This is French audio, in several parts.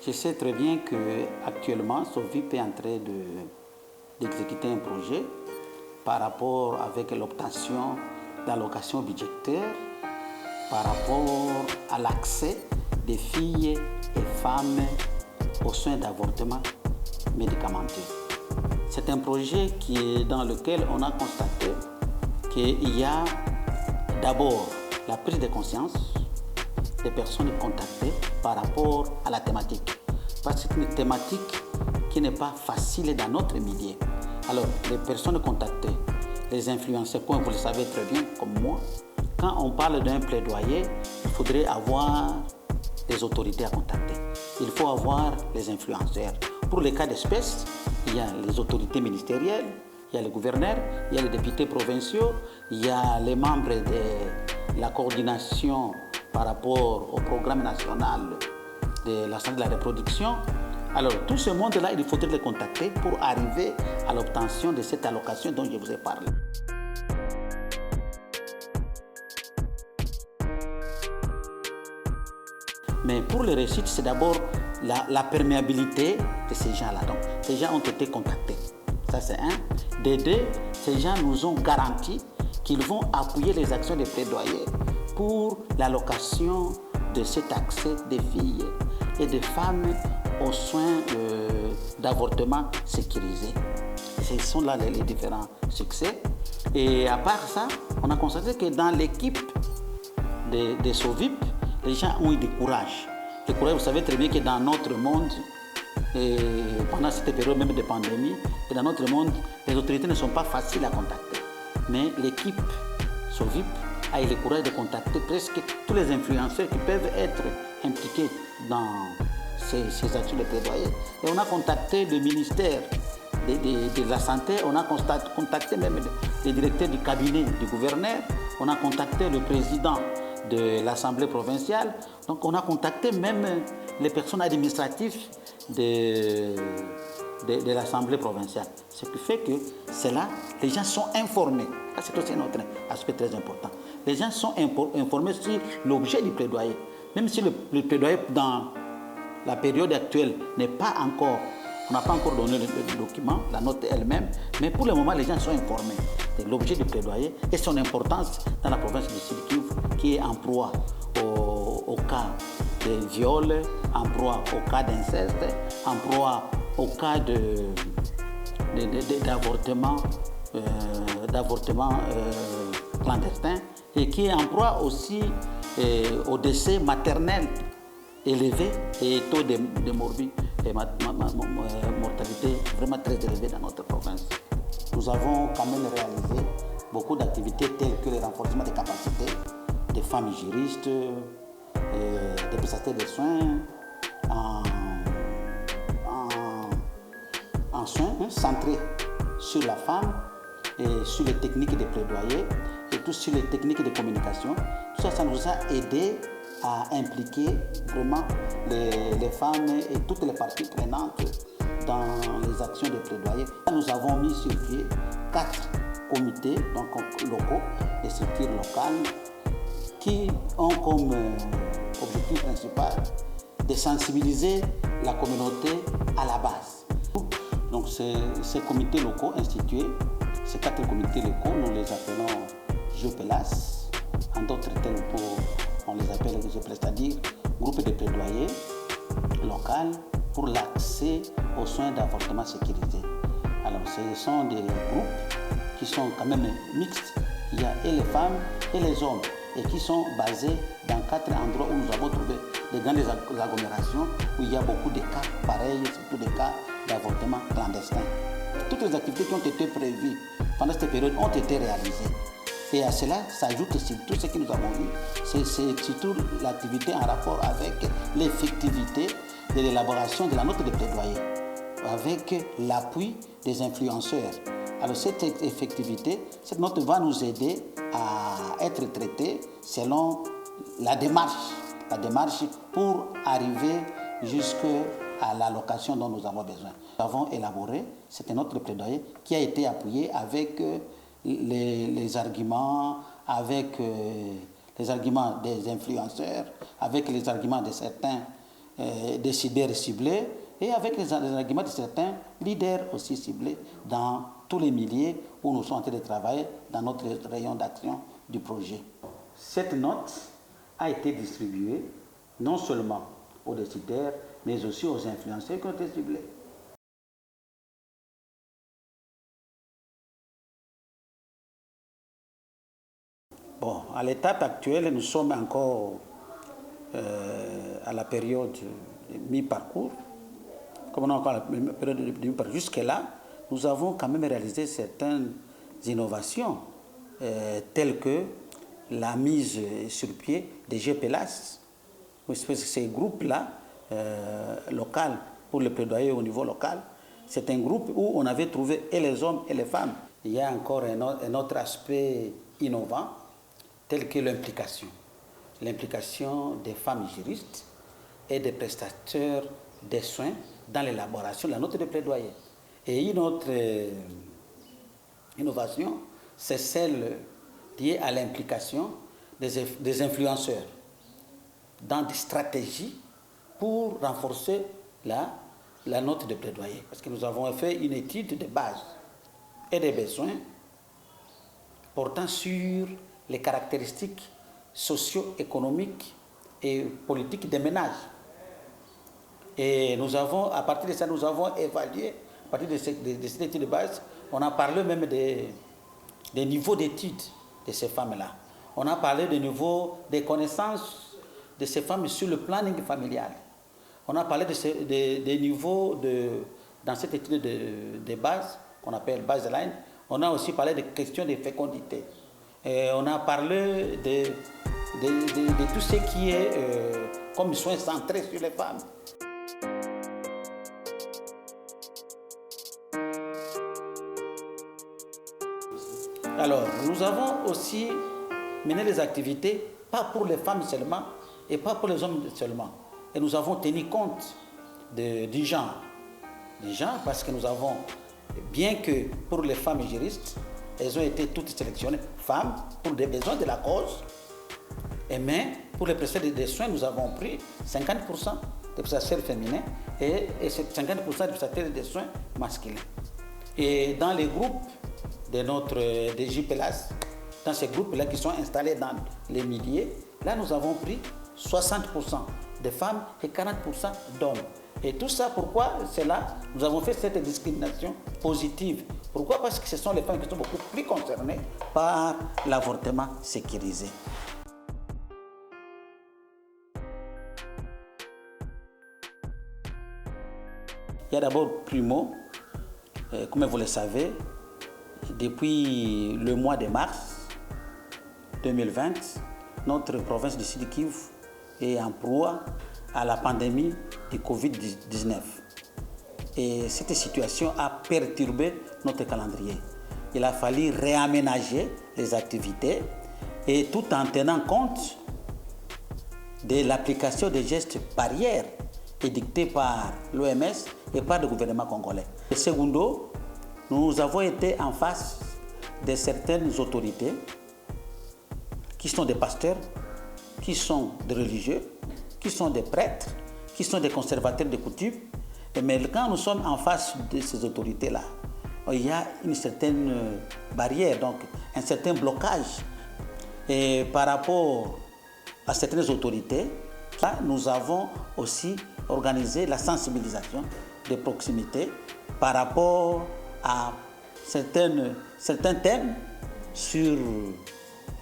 Je sais très bien qu'actuellement, Sovip est en train d'exécuter un projet par rapport avec l'obtention d'allocations budgétaires, par rapport à l'accès des filles et femmes aux soins d'avortement médicamenteux. C'est un projet dans lequel on a constaté qu'il y a d'abord la prise de conscience des personnes contactées par rapport à la thématique. Parce que c'est une thématique qui n'est pas facile dans notre milieu. Alors, les personnes contactées, les influenceurs, comme vous le savez très bien, comme moi, quand on parle d'un plaidoyer, il faudrait avoir des autorités à contacter. Il faut avoir les influenceurs. Pour les cas d'espèce, il y a les autorités ministérielles, il y a les gouverneurs, il y a les députés provinciaux, il y a les membres de la coordination par rapport au programme national de la santé de la reproduction. Alors, tout ce monde-là, il faudrait les contacter pour arriver à l'obtention de cette allocation dont je vous ai parlé. Mais pour le réussite, c'est d'abord la perméabilité de ces gens-là. Donc, ces gens ont été contactés. Ça, c'est un. De deux, ces gens nous ont garanti qu'ils vont appuyer les actions de plaidoyer pour l'allocation de cet accès des filles et des femmes aux soins d'avortement sécurisés. Ce sont là les différents succès. Et à part ça, on a constaté que dans l'équipe de Sovip, les gens ont eu du courage. Le courage, vous savez très bien que dans notre monde, et pendant cette période même de pandémie, et dans notre monde, les autorités ne sont pas faciles à contacter. Mais l'équipe Sovip a eu le courage de contacter presque tous les influenceurs qui peuvent être impliqués dans ces actions de plaidoyer. Et on a contacté le ministère de la Santé, on a contacté même le directeur du cabinet du gouverneur, on a contacté le président de l'Assemblée provinciale, donc on a contacté même les personnes administratives de l'Assemblée provinciale. Ce qui fait que c'est là, les gens sont informés. C'est aussi un autre aspect très important. Les gens sont informés sur l'objet du plaidoyer. Même si le plaidoyer dans la période actuelle n'est pas encore, on n'a pas encore donné le document, la note elle-même, mais pour le moment, les gens sont informés de l'objet du plaidoyer et son importance dans la province du Sud-Kivu, qui est en proie au cas de viol, en proie au cas d'inceste, en proie au cas d'avortement clandestin et qui est en proie aussi au décès maternel élevé et taux de morbidité et mortalité vraiment très élevé dans notre province. Nous avons quand même réalisé beaucoup d'activités telles que le renforcement des capacités des femmes juristes, des prestataires de soins en soins centrés sur la femme et sur les techniques de plaidoyer et tout sur les techniques de communication. Tout ça, ça nous a aidé à impliquer vraiment les femmes et toutes les parties prenantes dans les actions de plaidoyer. Nous avons mis sur pied 4 comités donc locaux, des structures locales, qui ont comme objectif principal de sensibiliser la communauté à la base. Donc ces comités locaux institués, ces 4 comités locaux, nous les appelons GEPELAS, en d'autres termes on les appelle GEPELAS, c'est-à-dire groupe de plaidoyer local pour l'accès aux soins d'avortement sécurisés. Alors ce sont des groupes qui sont quand même mixtes, il y a et les femmes et les hommes, et qui sont basés dans 4 endroits où nous avons trouvé des grandes agglomérations où il y a beaucoup de cas pareils, surtout des cas d'avortement clandestin. Toutes les activités qui ont été prévues pendant cette période ont été réalisées. Et à cela s'ajoute surtout ce que nous avons vu, c'est surtout l'activité en rapport avec l'effectivité de l'élaboration de la note de plaidoyer, avec l'appui des influenceurs. Alors cette effectivité, cette note va nous aider à être traitée selon la démarche pour arriver jusqu'à l'allocation dont nous avons besoin. Nous avons élaboré, c'était notre plaidoyer qui a été appuyé avec les arguments, avec les arguments des influenceurs, avec les arguments de certains décideurs ciblés et avec les arguments de certains leaders aussi ciblés dans tous les milliers où nous sommes en train de travailler dans notre rayon d'action du projet. Cette note a été distribuée non seulement aux décideurs, mais aussi aux influenceurs qui ont été ciblés. Bon, à l'étape actuelle, nous sommes encore à la période de mi-parcours. Comme on est encore à la période de mi-parcours, jusque-là, nous avons quand même réalisé certaines innovations, telles que la mise sur pied des GPLAS, ces groupes-là, locaux, pour le plaidoyer au niveau local. C'est un groupe où on avait trouvé et les hommes et les femmes. Il y a encore un autre aspect innovant, tel que l'implication. L'implication des femmes juristes et des prestateurs des soins dans l'élaboration de la note de plaidoyer. Et une autre innovation, c'est celle liée à l'implication des influenceurs dans des stratégies pour renforcer la note de plaidoyer. Parce que nous avons fait une étude de base et des besoins portant sur les caractéristiques socio-économiques et politiques des ménages. Et nous avons, à partir de ça, nous avons évalué, à partir de cette étude de base, on a parlé même des niveaux d'études de ces femmes-là. On a parlé du niveau des connaissances de ces femmes sur le planning familial. On a parlé des niveaux dans cette étude de base, qu'on appelle baseline. On a aussi parlé des questions de fécondité. Et on a parlé de tout ce qui est comme soins centrés sur les femmes. Alors, nous avons aussi mené des activités, pas pour les femmes seulement, et pas pour les hommes seulement. Et nous avons tenu compte du genre. Du genre parce que nous avons, bien que pour les femmes juristes, elles ont été toutes sélectionnées femmes pour des besoins de la cause, mais pour les prestataires des soins, nous avons pris 50% des prestataires féminins et 50% des prestataires des soins masculins. Et dans les groupes de notre DJPLAS, dans ces groupes-là qui sont installés dans les milliers, là nous avons pris 60% de femmes et 40% d'hommes. Et tout ça, pourquoi? C'est là, nous avons fait cette discrimination positive. Pourquoi? Parce que ce sont les femmes qui sont beaucoup plus concernées par l'avortement sécurisé. Il y a d'abord primo, comme vous le savez, depuis le mois de mars 2020, notre province du Sud Kivu est en proie à la pandémie du Covid-19. Et cette situation a perturbé notre calendrier. Il a fallu réaménager les activités et tout en tenant compte de l'application des gestes barrières édictés par l'OMS et par le gouvernement congolais. Et secondo, nous avons été en face de certaines autorités qui sont des pasteurs, qui sont des religieux, qui sont des prêtres, qui sont des conservateurs de coutumes. Mais quand nous sommes en face de ces autorités-là, il y a une certaine barrière, donc un certain blocage. Et par rapport à certaines autorités, là, nous avons aussi organisé la sensibilisation de proximité par rapport à certains thèmes sur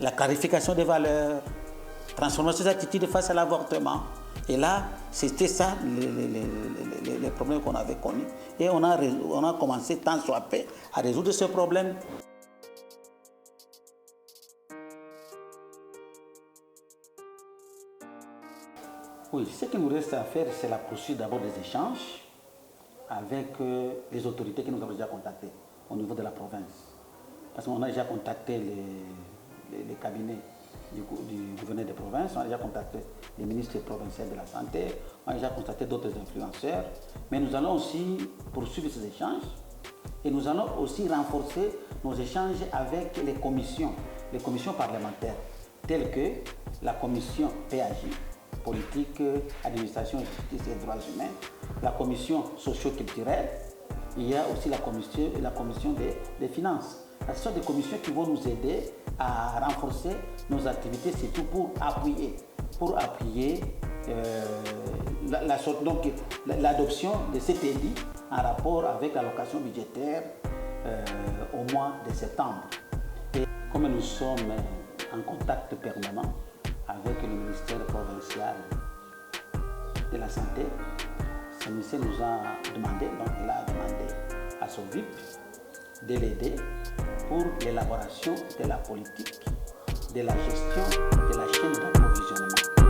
la clarification des valeurs, transformation des attitudes face à l'avortement. Et là, c'était ça les problèmes qu'on avait connus. Et on a commencé tant soit peu à résoudre ce problème. Oui, ce qu'il nous reste à faire, c'est la poursuite d'abord des échanges avec les autorités que nous avons déjà contactées au niveau de la province. Parce qu'on a déjà contacté les cabinets du gouverneur de province, on a déjà contacté les ministres provinciaux de la Santé, on a déjà contacté d'autres influenceurs. Mais nous allons aussi poursuivre ces échanges et nous allons aussi renforcer nos échanges avec les commissions parlementaires, telles que la commission PAJ, politique, administration, justice et droits humains, la commission socio-culturelle, il y a aussi la commission des finances. Ce sont des commissions qui vont nous aider à renforcer nos activités, surtout pour appuyer l'adoption de cet édit en rapport avec l'allocation budgétaire au mois de septembre. Et comme nous sommes en contact permanent avec le ministère provincial de la Santé, ce ministère nous a demandé, donc il a demandé à son VIP de l'aider pour l'élaboration de la politique, de la gestion de la chaîne d'approvisionnement.